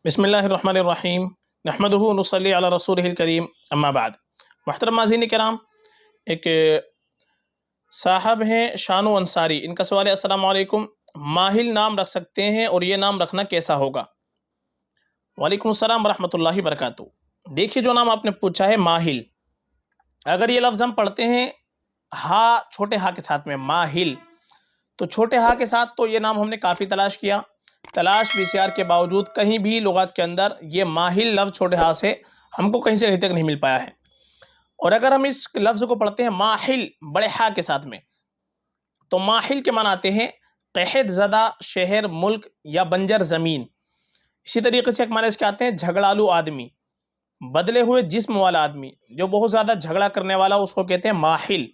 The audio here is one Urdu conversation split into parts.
بسم اللہ الرحمن الرحیم نحمدہ ونصلی علی رسولہ الکریم اما بعد۔ محترم ناظرین کرام، ایک صاحب ہیں شانو انصاری، ان کا سوال ہے: السلام علیکم، ماہل نام رکھ سکتے ہیں اور یہ نام رکھنا کیسا ہوگا؟ وعلیکم السلام ورحمۃ اللہ وبرکاتہ۔ دیکھیے، جو نام آپ نے پوچھا ہے ماہل، اگر یہ لفظ ہم پڑھتے ہیں ہا، چھوٹے ہا کے ساتھ میں ماہل، تو چھوٹے ہا کے ساتھ تو یہ نام ہم نے کافی تلاش کیا، تلاش بسیار کے باوجود کہیں بھی لغات کے اندر یہ ماہل لفظ چھوٹے ہا سے ہم کو کہیں سے کہیں تک نہیں مل پایا ہے۔ اور اگر ہم اس لفظ کو پڑھتے ہیں ماہل بڑے ہا کے ساتھ میں، تو ماہل کے معنی آتے ہیں قحط زدہ شہر، ملک یا بنجر زمین۔ اسی طریقے سے ایک معنی اس کے آتے ہیں جھگڑالو آدمی، بدلے ہوئے جسم والا آدمی، جو بہت زیادہ جھگڑا کرنے والا، اس کو کہتے ہیں ماہل۔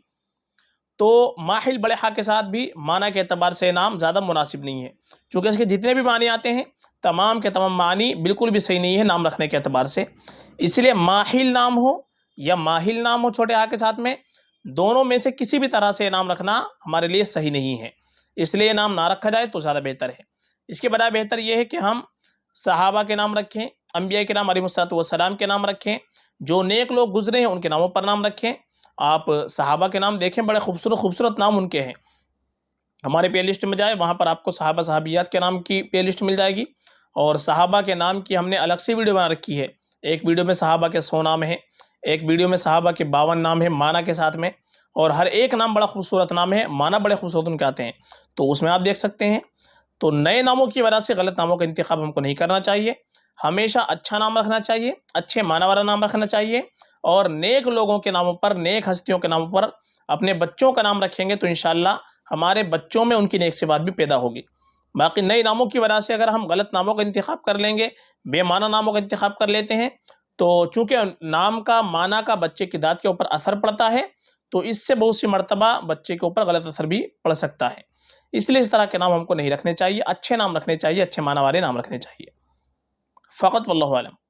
تو ماہل بڑے ہا کے ساتھ بھی معنی کے اعتبار سے نام زیادہ مناسب نہیں ہے، چونکہ اس کے جتنے بھی معنی آتے ہیں تمام کے تمام معنی بالکل بھی صحیح نہیں ہے نام رکھنے کے اعتبار سے۔ اس لیے ماہل نام ہو یا ماہل نام ہو چھوٹے ہا کے ساتھ میں، دونوں میں سے کسی بھی طرح سے نام رکھنا ہمارے لیے صحیح نہیں ہے، اس لیے نام نہ رکھا جائے تو زیادہ بہتر ہے۔ اس کے بجائے بہتر یہ ہے کہ ہم صحابہ کے نام رکھیں، انبیاء کے نام علیہ السلام کے نام رکھیں، جو نیک لوگ گزرے ہیں ان کے ناموں پر نام رکھیں۔ آپ صحابہ کے نام دیکھیں، بڑے خوبصورت خوبصورت نام ان کے ہیں، ہمارے پلے لسٹ میں جائے، وہاں پر آپ کو صحابہ صحابیات کے نام کی پلے لسٹ مل جائے گی، اور صحابہ کے نام کی ہم نے الگ سے ویڈیو بنا رکھی ہے۔ ایک ویڈیو میں صحابہ کے 100 نام ہیں، ایک ویڈیو میں صحابہ کے 52 نام ہیں معنی کے ساتھ میں، اور ہر ایک نام بڑا خوبصورت نام ہے، معنی بڑے خوبصورت ان کے آتے ہیں، تو اس میں آپ دیکھ سکتے ہیں۔ تو نئے ناموں کی وجہ سے غلط ناموں کا انتخاب ہم کو نہیں کرنا چاہیے، ہمیشہ اچھا نام رکھنا چاہیے، اچھے معنی والا نام رکھنا چاہیے، اور نیک لوگوں کے ناموں پر، نیک ہستیوں کے ناموں پر اپنے بچوں کا نام رکھیں گے تو انشاءاللہ ہمارے بچوں میں ان کی نیک صفات بھی پیدا ہوگی۔ باقی نئے ناموں کی وجہ سے اگر ہم غلط ناموں کا انتخاب کر لیں گے، بے معنی ناموں کا انتخاب کر لیتے ہیں، تو چونکہ نام کا معنی کا بچے کی ذات کے اوپر اثر پڑتا ہے، تو اس سے بہت سی مرتبہ بچے کے اوپر غلط اثر بھی پڑ سکتا ہے۔ اس لیے اس طرح کے نام ہم کو نہیں رکھنے چاہیے، اچھے نام رکھنے چاہیے، اچھے معنی والے نام رکھنے چاہیے فقط، واللہ اعلم۔